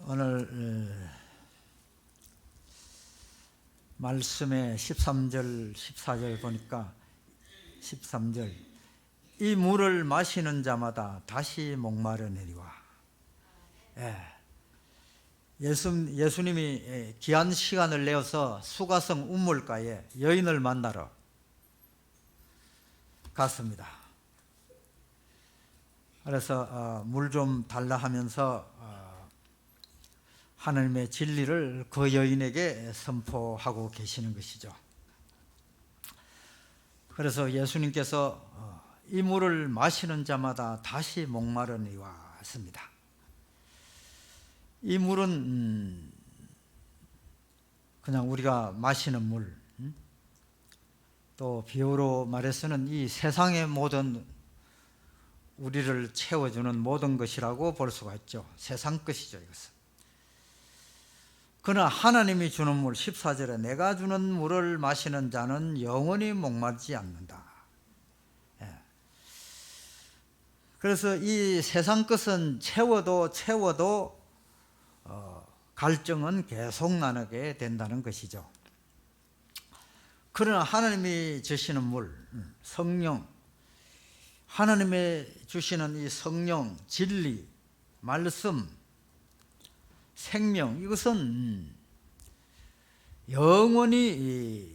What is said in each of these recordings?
오늘 말씀의 13절, 14절 보니까 13절 이 물을 마시는 자마다 다시 목마르니와. 예수님이 귀한 시간을 내어서 수가성 운물가에 여인을 만나러 갔습니다. 그래서 물 좀 달라 하면서 하나님의 진리를 그 여인에게 선포하고 계시는 것이죠. 그래서 예수님께서 이 물을 마시는 자마다 다시 목마르니와 했습니다. 이 물은 그냥 우리가 마시는 물, 또 비유로 말해서는 이 세상의 모든 우리를 채워주는 모든 것이라고 볼 수가 있죠. 세상 것이죠, 이것은. 그러나 하나님이 주는 물, 14절에 내가 주는 물을 마시는 자는 영원히 목마르지 않는다. 그래서 이 세상 것은 채워도 갈증은 계속 나게 된다는 것이죠. 그러나 하나님이 주시는 물, 성령, 하나님의 주시는 이 성령, 진리, 말씀, 생명, 이것은 영원히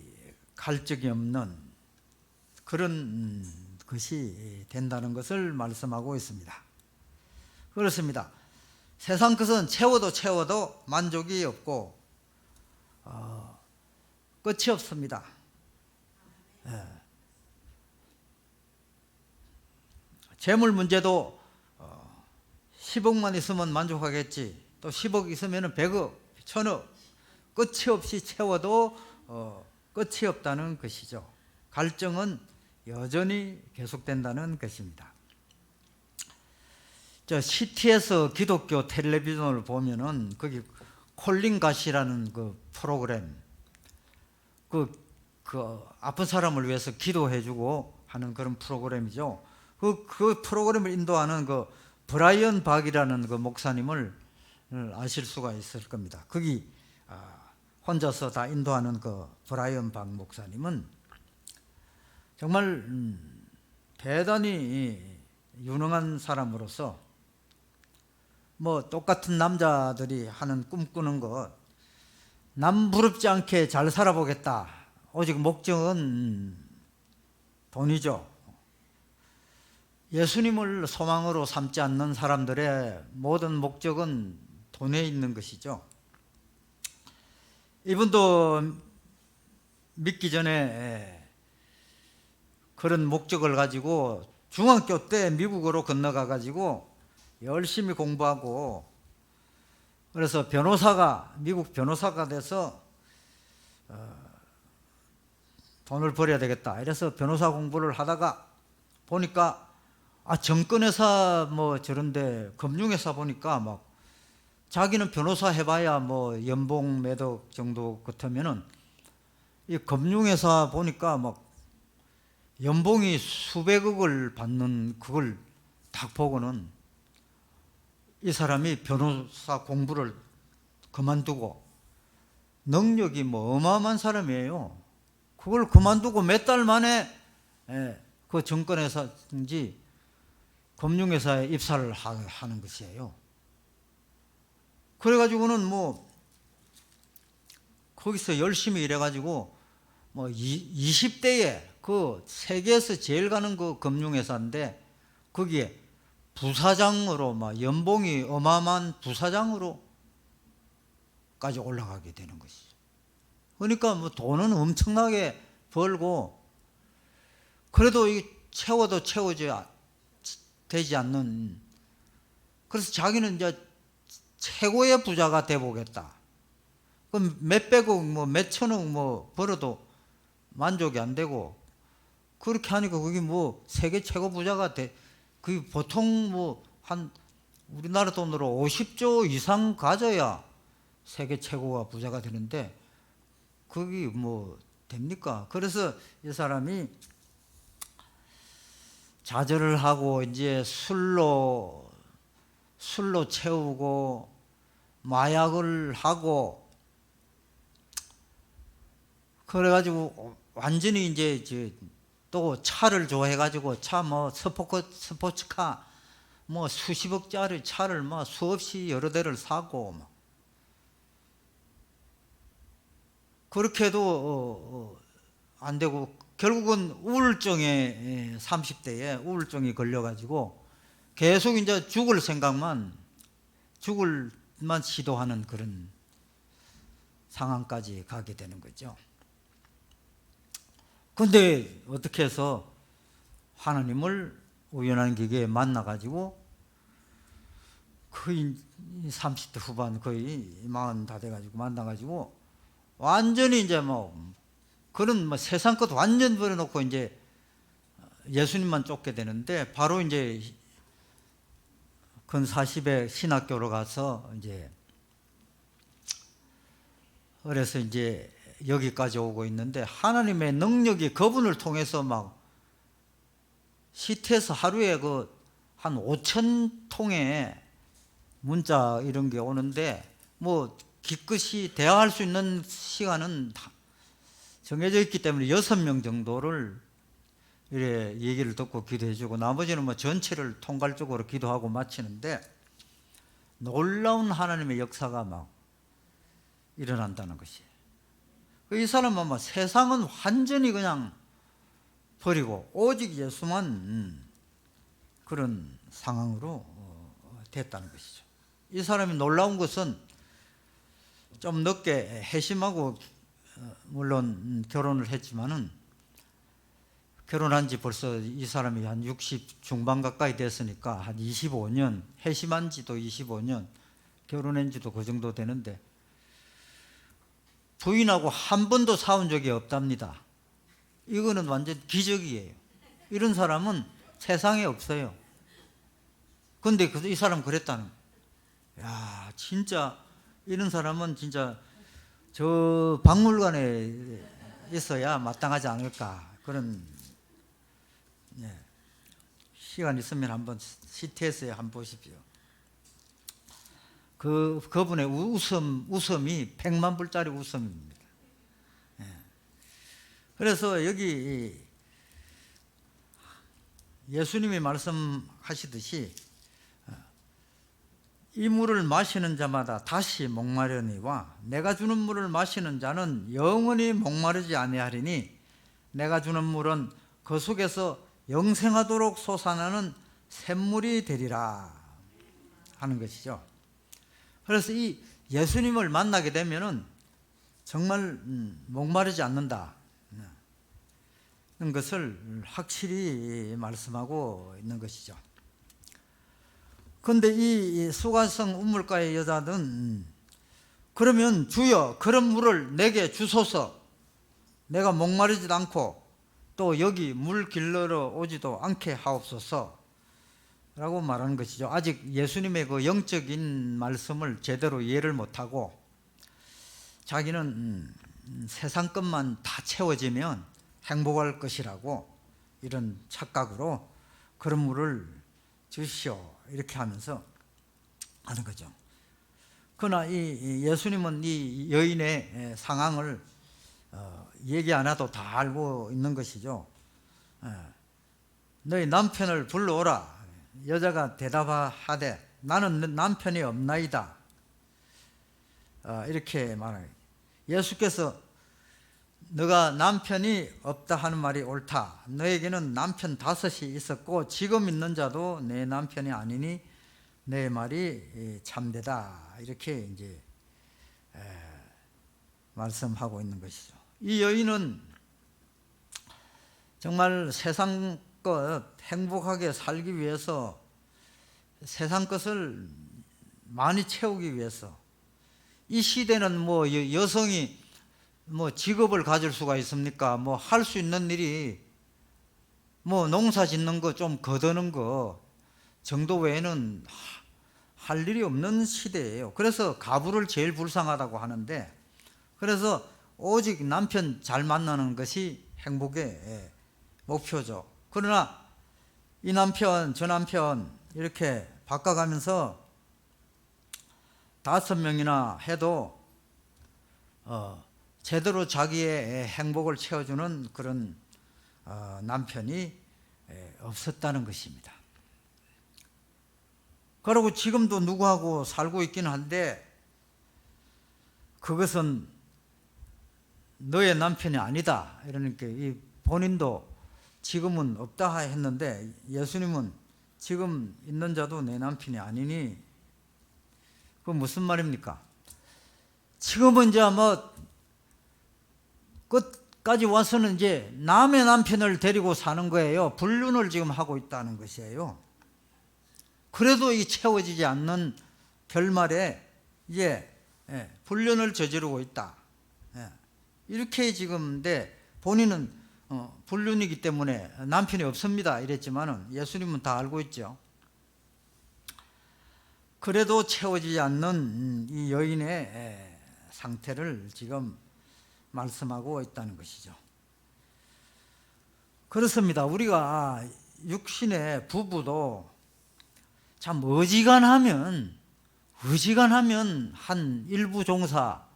갈증이 없는 그런 것이 된다는 것을 말씀하고 있습니다. 그렇습니다. 세상 것은 채워도 만족이 없고 끝이 없습니다. 재물 문제도 10억만 있으면 만족하겠지, 또 10억 있으면 100억, 1000억, 끝이 없이 채워도 끝이 없다는 것이죠. 갈증은 여전히 계속된다는 것입니다. 저 CT에서 기독교 텔레비전을 보면은 거기 콜링갓이라는 그 프로그램, 그 아픈 사람을 위해서 기도해주고 하는 그런 프로그램이죠. 그 프로그램을 인도하는 그 브라이언 박이라는 그 목사님을 아실 수가 있을 겁니다. 거기 혼자서 다 인도하는 그 브라이언 박 목사님은 정말 대단히 유능한 사람으로서 뭐 똑같은 남자들이 하는 꿈꾸는 것, 남 부럽지 않게 잘 살아보겠다, 오직 목적은 돈이죠. 예수님을 소망으로 삼지 않는 사람들의 모든 목적은 돈에 있는 것이죠. 이분도 믿기 전에 그런 목적을 가지고 중학교 때 미국으로 건너가 가지고 열심히 공부하고, 그래서 미국 변호사가 돼서 돈을 벌어야 되겠다 이래서 변호사 공부를 하다가 보니까 정권회사 뭐 저런데 금융회사 보니까 막 자기는 변호사 해봐야 뭐 연봉 매덕 정도 같으면은 이 금융회사 보니까 막 연봉이 수백억을 받는 그걸 딱 보고는 이 사람이 변호사 공부를 그만두고, 능력이 뭐 어마어마한 사람이에요. 그걸 그만두고 몇 달 만에 그 정권회사인지 금융회사에 입사를 하는 것이에요. 그래가지고는 뭐 거기서 열심히 일해가지고 뭐 20대에 그 세계에서 제일 가는 그 금융회사인데 거기에 부사장으로 막 연봉이 어마어마한 부사장으로까지 올라가게 되는 것이죠. 그러니까 뭐 돈은 엄청나게 벌고, 그래도 이 채워도 채워지 되지 않는, 그래서 자기는 이제 최고의 부자가 돼 보겠다. 그럼 몇백억 뭐 몇천억 뭐 벌어도 만족이 안 되고, 그렇게 하니까 그게 뭐 세계 최고 부자가 돼, 그게 보통 뭐 한 우리나라 돈으로 50조 이상 가져야 세계 최고가 부자가 되는데 그게 뭐 됩니까? 그래서 이 사람이 좌절을 하고 이제 술로 채우고 마약을 하고 그래가지고 완전히 이제 또 차를 좋아해가지고 차 뭐 스포츠카 뭐 수십억짜리 차를 뭐 수없이 여러 대를 사고 뭐 그렇게도 안 되고 결국은 우울증에 30대에 우울증이 걸려가지고 계속 이제 죽을 시도하는 그런 상황까지 가게 되는 거죠. 근데 어떻게 해서 하나님을 우연한 기계에 만나가지고 거의 30대 후반 거의 40 다 돼가지고 만나가지고 완전히 이제 뭐 그런 뭐 세상 것 완전 버려놓고 이제 예수님만 쫓게 되는데 바로 이제 근 40에 신학교로 가서 이제 그래서 이제 여기까지 오고 있는데 하나님의 능력이 그분을 통해서 막 시트에서 하루에 그 한 5,000통의 문자 이런 게 오는데 뭐 기껏이 대화할 수 있는 시간은 정해져 있기 때문에 6명 정도를 이래 얘기를 듣고 기도해 주고 나머지는 뭐 전체를 통괄적으로 기도하고 마치는데 놀라운 하나님의 역사가 막 일어난다는 것이에요. 이 사람은 뭐 세상은 완전히 그냥 버리고 오직 예수만 그런 상황으로 됐다는 것이죠. 이 사람이 놀라운 것은 좀 늦게 회심하고 물론 결혼을 했지만은 결혼한 지 벌써 이 사람이 한 60 중반 가까이 됐으니까 한 25년, 회심한 지도 25년, 결혼한 지도 그 정도 되는데 부인하고 한 번도 싸운 적이 없답니다. 이거는 완전 기적이에요. 이런 사람은 세상에 없어요. 근데 이 사람 그랬다는 거예요. 야, 진짜 이런 사람은 진짜 저 박물관에 있어야 마땅하지 않을까. 그런 시간 있으면 한번 CTS에 한번 보십시오. 그분의 웃음이 100만 불짜리 웃음입니다. 그래서 여기 예수님이 말씀하시듯이 이 물을 마시는 자마다 다시 목마르니와 내가 주는 물을 마시는 자는 영원히 목마르지 아니하리니 내가 주는 물은 그 속에서 영생하도록 솟아나는 샘물이 되리라 하는 것이죠. 그래서 이 예수님을 만나게 되면은 정말 목마르지 않는다 는 것을 확실히 말씀하고 있는 것이죠. 그런데 이 수가성 우물가의 여자는 그러면 주여 그런 물을 내게 주소서, 내가 목마르지도 않고 또 여기 물 길러러 오지도 않게 하옵소서 라고 말하는 것이죠. 아직 예수님의 그 영적인 말씀을 제대로 이해를 못하고 자기는 세상 것만 다 채워지면 행복할 것이라고 이런 착각으로 그런 물을 주시오 이렇게 하면서 하는 거죠. 그러나 이 예수님은 이 여인의 상황을 얘기 안 해도 다 알고 있는 것이죠. 너희 남편을 불러오라. 여자가 대답하되 나는 남편이 없나이다. 이렇게 말해요. 예수께서 너가 남편이 없다 하는 말이 옳다. 너에게는 남편 5이 있었고 지금 있는 자도 내 남편이 아니니 내 말이 참되다. 이렇게 이제 말씀하고 있는 것이죠. 이 여인은 정말 세상 것 행복하게 살기 위해서 세상 것을 많이 채우기 위해서 이 시대는 뭐 여성이 뭐 직업을 가질 수가 있습니까? 뭐 할 수 있는 일이 뭐 농사 짓는 거 좀 거두는 거 정도 외에는 할 일이 없는 시대예요. 그래서 가부를 제일 불쌍하다고 하는데 그래서 오직 남편 잘 만나는 것이 행복의 목표죠. 그러나 이 남편 저 남편 이렇게 바꿔가면서 5명이나 해도 제대로 자기의 행복을 채워주는 그런 남편이 없었다는 것입니다. 그리고 지금도 누구하고 살고 있기는 한데 그것은 너의 남편이 아니다. 이러니까 이 본인도 지금은 없다 했는데 예수님은 지금 있는 자도 내 남편이 아니니 그 무슨 말입니까? 지금은 이제 뭐 끝까지 와서는 이제 남의 남편을 데리고 사는 거예요. 불륜을 지금 하고 있다는 것이에요. 그래도 이 채워지지 않는 결말에 이제 불륜을 저지르고 있다. 이렇게 지금인데 본인은 불륜이기 때문에 남편이 없습니다 이랬지만은 예수님은 다 알고 있죠. 그래도 채워지지 않는 이 여인의 상태를 지금 말씀하고 있다는 것이죠. 그렇습니다. 우리가 육신의 부부도 참 어지간하면 한 일부 종사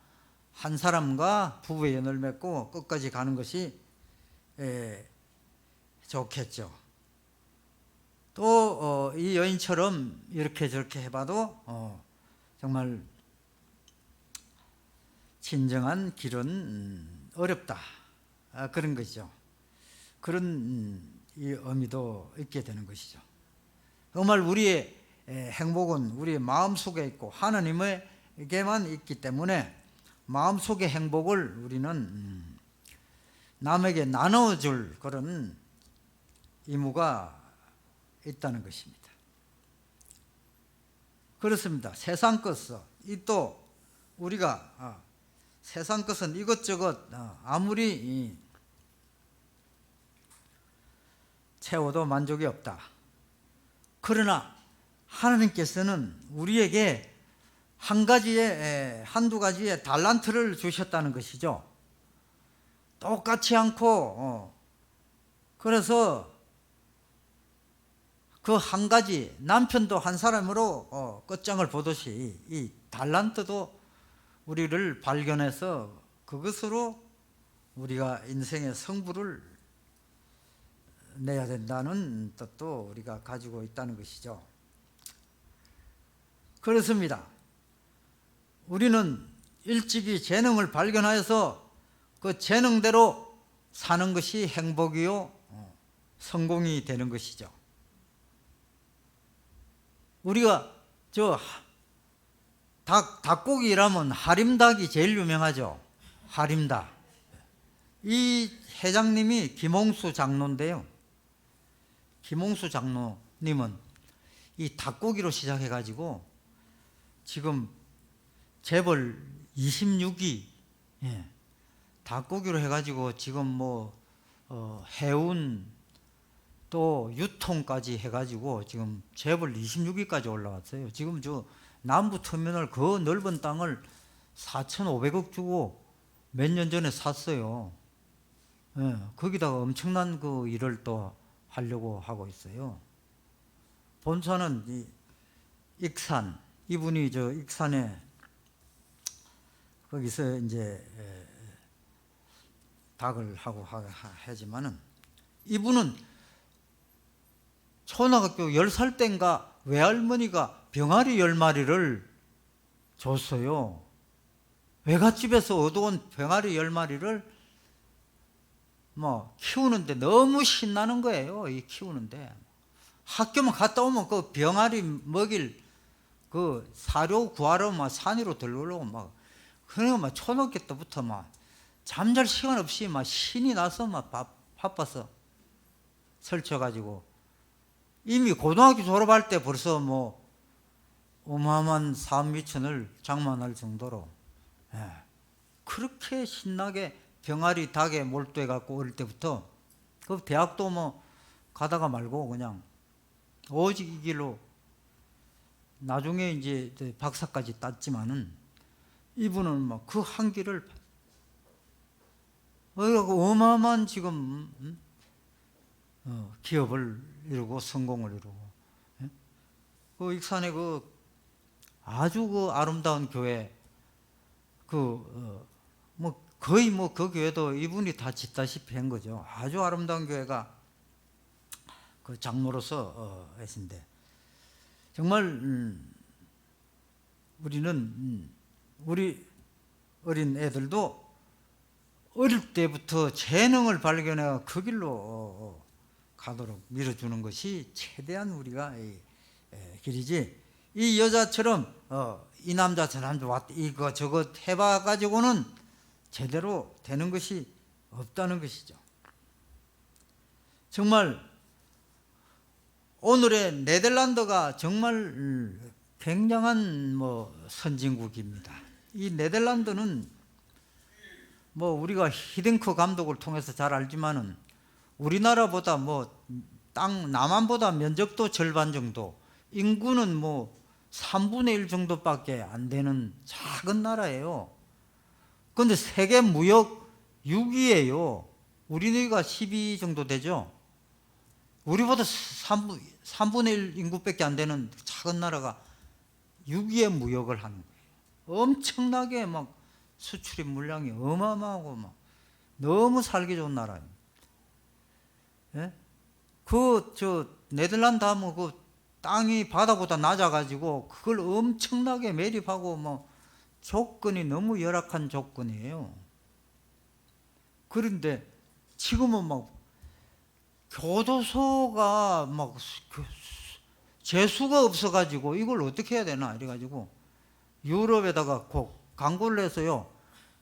한 사람과 부부의 연을 맺고 끝까지 가는 것이 좋겠죠. 또 이 여인처럼 이렇게 저렇게 해봐도 정말 진정한 길은 어렵다. 그런 것이죠. 그런 이 의미도 있게 되는 것이죠. 정말 우리의 행복은 우리의 마음속에 있고 하나님에게만 있기 때문에 마음속의 행복을 우리는 남에게 나눠줄 그런 의무가 있다는 것입니다. 그렇습니다. 세상 것은 또 우리가 세상 것은 이것저것 아무리 채워도 만족이 없다. 그러나 하나님께서는 우리에게 한두 가지의 달란트를 주셨다는 것이죠. 똑같지 않고 그래서 그 한 가지 남편도 한 사람으로 끝장을 보듯이 이 달란트도 우리를 발견해서 그것으로 우리가 인생의 성부를 내야 된다는 뜻도 우리가 가지고 있다는 것이죠. 그렇습니다. 우리는 일찍이 재능을 발견하여서 그 재능대로 사는 것이 행복이요 성공이 되는 것이죠. 우리가 닭고기라면 하림닭이 제일 유명하죠. 하림닭. 이 회장님이 김홍수 장로인데요. 김홍수 장로님은 이 닭고기로 시작해가지고 지금 재벌 26위 닭고기로 해가지고 지금 해운 또 유통까지 해가지고 지금 재벌 26위까지 올라왔어요. 지금 저 남부 터미널 그 넓은 땅을 4,500억 주고 몇 년 전에 샀어요. 거기다가 엄청난 그 일을 또 하려고 하고 있어요. 본사는 이 익산, 이분이 저 익산에 거기서 이제 닭을 하고 하지만은 이분은 초등학교 10살 땐가 외할머니가 병아리 10마리를 줬어요. 외갓집에서 얻어온 병아리 10마리를 키우는데 너무 신나는 거예요. 이 키우는데 학교만 갔다 오면 그 병아리 먹일 그 사료 구하러 산 위로 들어오려고 그러니까 초등학교 때부터 잠잘 시간 없이 신이 나서 바빠서 설쳐가지고 이미 고등학교 졸업할 때 벌써 어마어마한 사업 미천을 장만할 정도로 그렇게 신나게 병아리 닭에 몰두해 갖고 어릴 때부터 그 대학도 가다가 말고 그냥 오직 이 길로 나중에 이제 박사까지 땄지만은 이분은 그 한 길을 어마어마한 지금 기업을 이루고 성공을 이루고 그 익산에 그 아주 그 아름다운 교회, 뭐 거의 뭐 그 교회도 이분이 다 짓다시피 한 거죠. 아주 아름다운 교회가 그 장로로서 하신데, 정말 우리는 우리 어린 애들도 어릴 때부터 재능을 발견해 그 길로 가도록 밀어주는 것이 최대한 우리가 길이지, 이 여자처럼 이 남자 저 남자 이거 저거 해봐 가지고는 제대로 되는 것이 없다는 것이죠. 정말 오늘의 네덜란드가 정말 굉장한 뭐 선진국입니다. 이 네덜란드는 뭐 우리가 히딩크 감독을 통해서 잘 알지만은 우리나라보다 뭐 땅 남한보다 면적도 절반 정도, 인구는 뭐 3분의 1 정도밖에 안 되는 작은 나라예요. 그런데 세계 무역 6위예요. 우리나라가 12 정도 되죠. 우리보다 3분의 1 인구밖에 안 되는 작은 나라가 6위의 무역을 하는 거예요. 엄청나게 막 수출입 물량이 어마어마하고 막 너무 살기 좋은 나라예요. 예? 네덜란드 하면 그 땅이 바다보다 낮아가지고 그걸 엄청나게 매립하고 뭐 조건이 너무 열악한 조건이에요. 그런데 지금은 막 교도소가 막 재수가 없어가지고 이걸 어떻게 해야 되나 이래가지고 유럽에다가 광고를 해서요.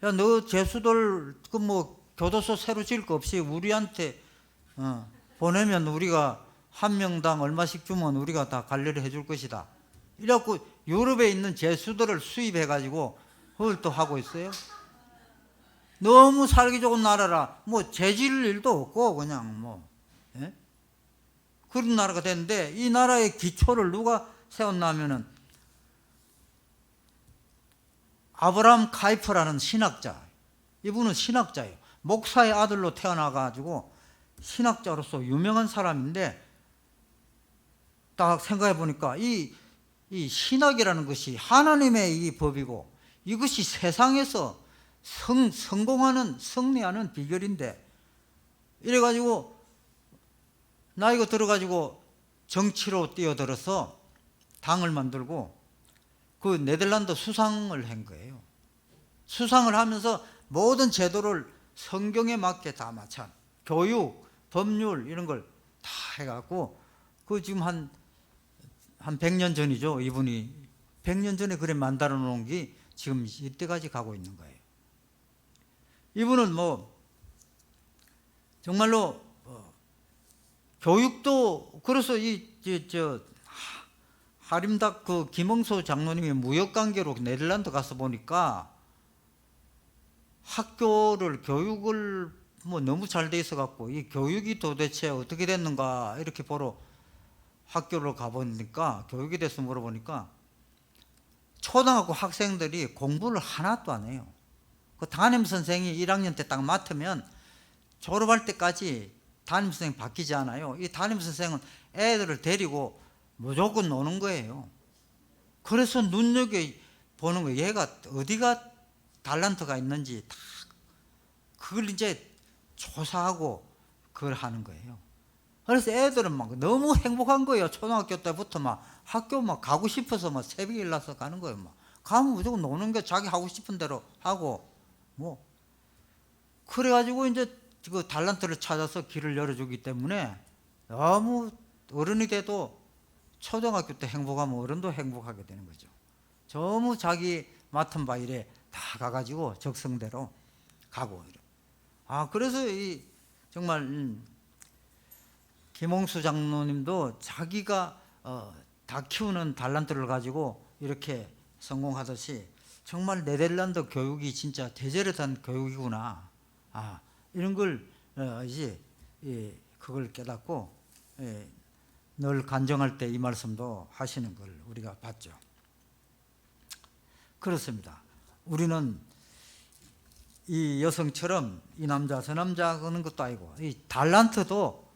야, 너 재수들 그 뭐 교도소 새로 지을 거 없이 우리한테 보내면 우리가 한 명당 얼마씩 주면 우리가 다 관리를 해줄 것이다. 이래갖고 유럽에 있는 재수들을 수입해가지고 그걸 또 하고 있어요. 너무 살기 좋은 나라라 뭐 재질 일도 없고 그냥 뭐 그런 나라가 됐는데, 이 나라의 기초를 누가 세웠냐면은 아브라함 카이프라는 신학자. 이분은 신학자예요. 목사의 아들로 태어나가지고 신학자로서 유명한 사람인데, 딱 생각해 보니까 이 신학이라는 것이 하나님의 이 법이고 이것이 세상에서 승리하는 비결인데, 이래가지고 나이가 들어가지고 정치로 뛰어들어서 당을 만들고 그 네덜란드 수상을 한 거예요. 수상을 하면서 모든 제도를 성경에 맞게 다 맞춰, 교육, 법률 이런 걸 다 해갖고 그 지금 한 100년 전이죠. 이분이 100년 전에 그래 만들어 놓은 게 지금 이때까지 가고 있는 거예요. 이분은 뭐 정말로 교육도, 그래서 하림닥 그 김응수 장로님이 무역관계로 네덜란드 가서 보니까 교육을 뭐 너무 잘 돼 있어 갖고 이 교육이 도대체 어떻게 됐는가 이렇게 보러 학교를 가보니까, 교육에 대해서 물어보니까 초등학교 학생들이 공부를 하나도 안 해요. 그 담임 선생이 1학년 때 딱 맡으면 졸업할 때까지 담임 선생 바뀌지 않아요. 이 담임 선생은 애들을 데리고 무조건 노는 거예요. 그래서 눈여겨보는 거예요. 얘가 어디가 달란트가 있는지 다 그걸 이제 조사하고 그걸 하는 거예요. 그래서 애들은 막 너무 행복한 거예요. 초등학교 때부터 막 학교 막 가고 싶어서 막 새벽에 일어나서 가는 거예요. 막 가면 무조건 노는 게 자기 하고 싶은 대로 하고 뭐 그래가지고 이제 그 달란트를 찾아서 길을 열어주기 때문에 너무 어른이 돼도 초등학교 때 행복하면 어른도 행복하게 되는 거죠. 너무 자기 맡은 바 일에 다 가가지고 적성대로 가고. 그래서 이 정말 김홍수 장로님도 자기가 다 키우는 달란트를 가지고 이렇게 성공하듯이 정말 네덜란드 교육이 진짜 대저릇한 교육이구나. 이런 걸 이제 그걸 깨닫고 늘 간증할 때 이 말씀도 하시는 걸 우리가 봤죠. 그렇습니다. 우리는 이 여성처럼 이 남자 저 남자 그런 것도 아니고 이 달란트도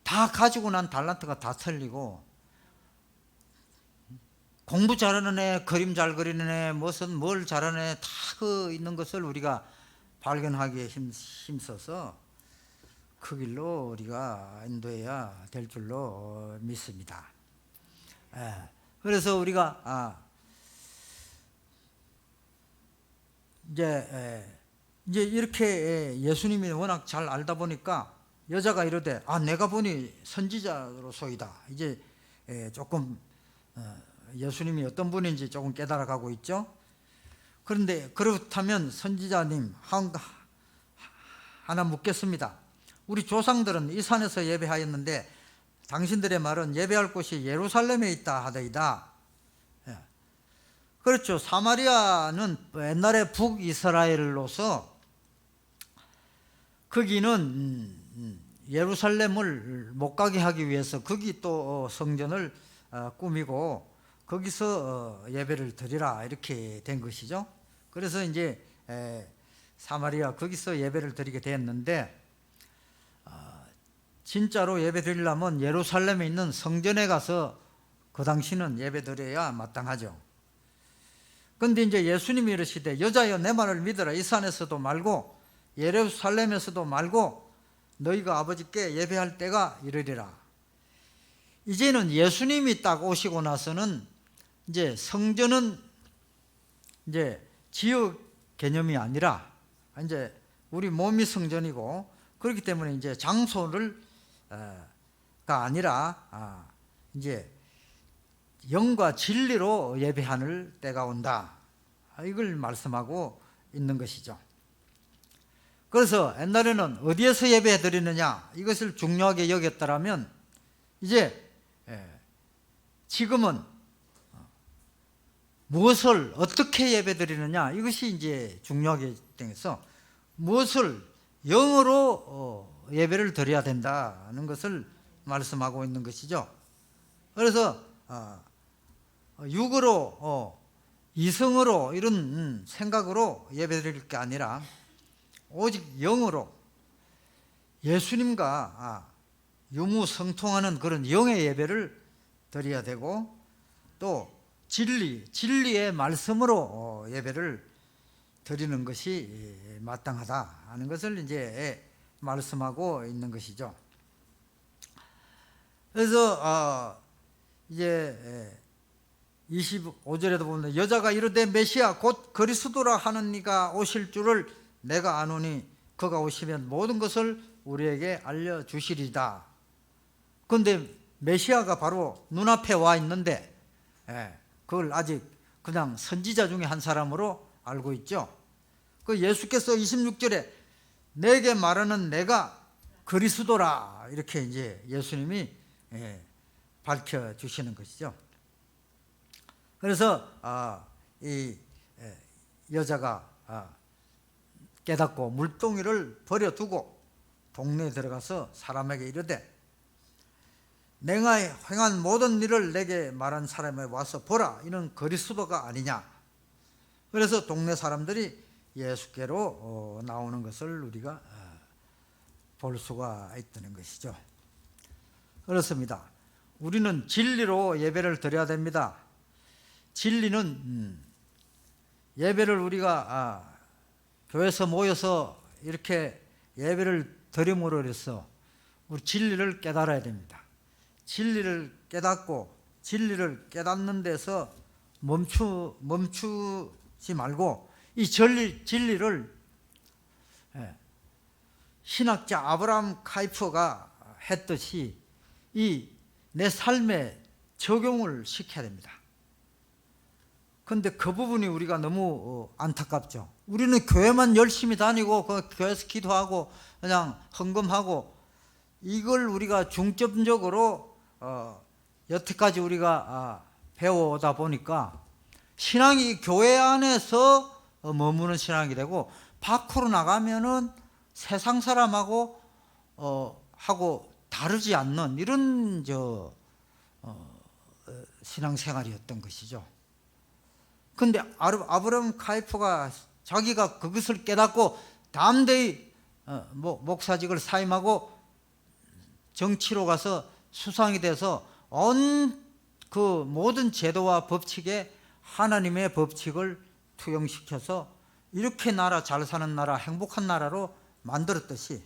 다 가지고 난 달란트가 다 틀리고 공부 잘하는 애, 그림 잘 그리는 애, 무슨 뭘 잘하는 애 다 그 있는 것을 우리가 발견하기에 힘써서 그 길로 우리가 인도해야 될 줄로 믿습니다. 그래서 우리가 이제 이렇게 예수님이 워낙 잘 알다 보니까 여자가 이러되 내가 보니 선지자로소이다. 이제 조금 예수님이 어떤 분인지 조금 깨달아가고 있죠. 그런데 그렇다면 선지자님 하나 묻겠습니다. 우리 조상들은 이 산에서 예배하였는데 당신들의 말은 예배할 곳이 예루살렘에 있다 하더이다. 그렇죠. 사마리아는 옛날에 북이스라엘로서 거기는 예루살렘을 못 가게 하기 위해서 거기 또 성전을 꾸미고 거기서 예배를 드리라 이렇게 된 것이죠. 그래서 이제 사마리아 거기서 예배를 드리게 되었는데 진짜로 예배 드리려면 예루살렘에 있는 성전에 가서 그 당시는 예배 드려야 마땅하죠. 그런데 이제 예수님이 이르시되 여자여 내 말을 믿으라. 이 산에서도 말고 예루살렘에서도 말고 너희가 아버지께 예배할 때가 이르리라. 이제는 예수님이 딱 오시고 나서는 이제 성전은 이제 지역 개념이 아니라 이제 우리 몸이 성전이고 그렇기 때문에 이제 장소를 가 아니라 이제 영과 진리로 예배하는 때가 온다. 이걸 말씀하고 있는 것이죠. 그래서 옛날에는 어디에서 예배 드리느냐 이것을 중요하게 여겼더라면 이제 지금은 무엇을 어떻게 예배 드리느냐 이것이 이제 중요하게 되어서 무엇을 영으로 예배를 드려야 된다는 것을 말씀하고 있는 것이죠. 그래서 육으로 이성으로 이런 생각으로 예배 드릴 게 아니라 오직 영으로 예수님과 유무성통하는 그런 영의 예배를 드려야 되고 또 진리의 말씀으로 예배를 드리는 것이 마땅하다 하는 것을 이제 말씀하고 있는 것이죠. 그래서 이제 25절에도 보면 여자가 이르되 메시아 곧 그리스도라 하는 이가 오실 줄을 내가 아노니 그가 오시면 모든 것을 우리에게 알려주시리다. 그런데 메시아가 바로 눈앞에 와 있는데 그걸 아직 그냥 선지자 중에 한 사람으로 알고 있죠. 그 예수께서 26절에 내게 말하는 내가 그리스도라 이렇게 이제 예수님이 밝혀주시는 것이죠. 그래서 이 여자가 깨닫고 물동이를 버려두고 동네에 들어가서 사람에게 이르되 내가 행한 모든 일을 내게 말한 사람에 와서 보라 이는 그리스도가 아니냐. 그래서 동네 사람들이 예수께로 나오는 것을 우리가 볼 수가 있다는 것이죠. 그렇습니다. 우리는 진리로 예배를 드려야 됩니다. 진리는 예배를 우리가 교회에서 모여서 이렇게 예배를 드림으로 해서 우리 진리를 깨달아야 됩니다. 진리를 깨닫고 진리를 깨닫는 데서 멈추지 말고 이 진리를 신학자 아브라함 카이퍼가 했듯이 이 내 삶에 적용을 시켜야 됩니다. 그런데 그 부분이 우리가 너무 안타깝죠. 우리는 교회만 열심히 다니고 그 교회에서 기도하고 그냥 헌금하고 이걸 우리가 중점적으로 여태까지 우리가 배워오다 보니까 신앙이 교회 안에서 머무는 신앙이 되고 밖으로 나가면은 세상 사람하고 하고 다르지 않는 이런 신앙생활이었던 것이죠. 그런데 아브라함 카이퍼가 자기가 그것을 깨닫고 담대히 목사직을 사임하고 정치로 가서 수상이 돼서 온 그 모든 제도와 법칙에 하나님의 법칙을 투영시켜서 이렇게 나라 잘 사는 나라, 행복한 나라로 만들었듯이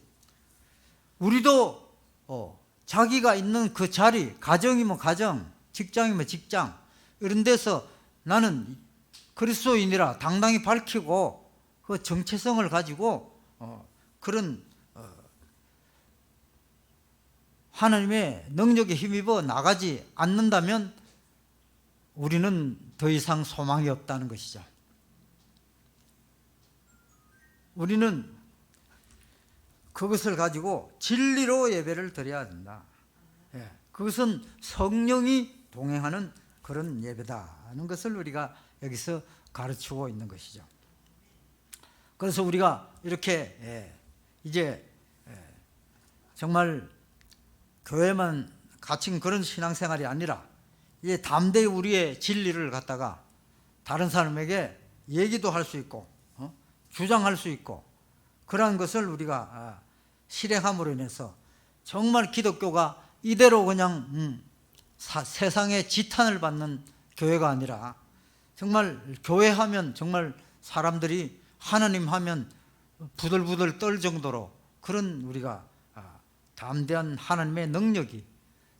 우리도 자기가 있는 그 자리, 가정이면 가정, 직장이면 직장, 이런 데서 나는 그리스도인이라 당당히 밝히고 그 정체성을 가지고 그런 하나님의 능력에 힘입어 나가지 않는다면 우리는 더 이상 소망이 없다는 것이죠. 우리는 그것을 가지고 진리로 예배를 드려야 된다. 그것은 성령이 동행하는 그런 예배다는 것을 우리가 여기서 가르치고 있는 것이죠. 그래서 우리가 이렇게 이제 정말 교회만 갇힌 그런 신앙생활이 아니라 이제 담대히 우리의 진리를 갖다가 다른 사람에게 얘기도 할 수 있고 주장할 수 있고 그러한 것을 우리가 실행함으로 인해서 정말 기독교가 이대로 그냥 세상에 지탄을 받는 교회가 아니라 정말 교회하면 정말 사람들이 하나님 하면 부들부들 떨 정도로 그런 우리가 담대한 하나님의 능력이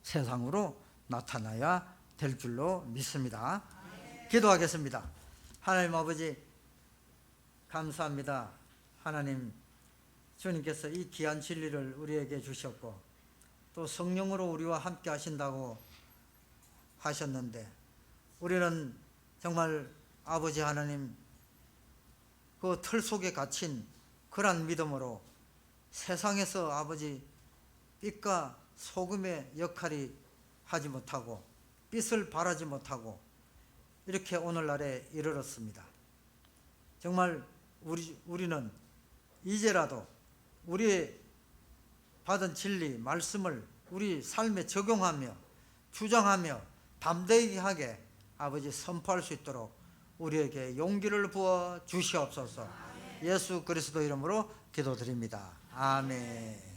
세상으로 나타나야 될 줄로 믿습니다. 기도하겠습니다. 하나님 아버지 감사합니다. 하나님 주님께서 이 귀한 진리를 우리에게 주셨고 또 성령으로 우리와 함께 하신다고 하셨는데 우리는 정말 아버지 하나님 그 틀 속에 갇힌 그러한 믿음으로 세상에서 아버지 빛과 소금의 역할이 하지 못하고 빛을 발하지 못하고 이렇게 오늘날에 이르렀습니다. 정말 우리는 이제라도 우리의 받은 진리, 말씀을 우리 삶에 적용하며 주장하며 담대하게 아버지 선포할 수 있도록 우리에게 용기를 부어 주시옵소서. 예수 그리스도 이름으로 기도드립니다. 아멘.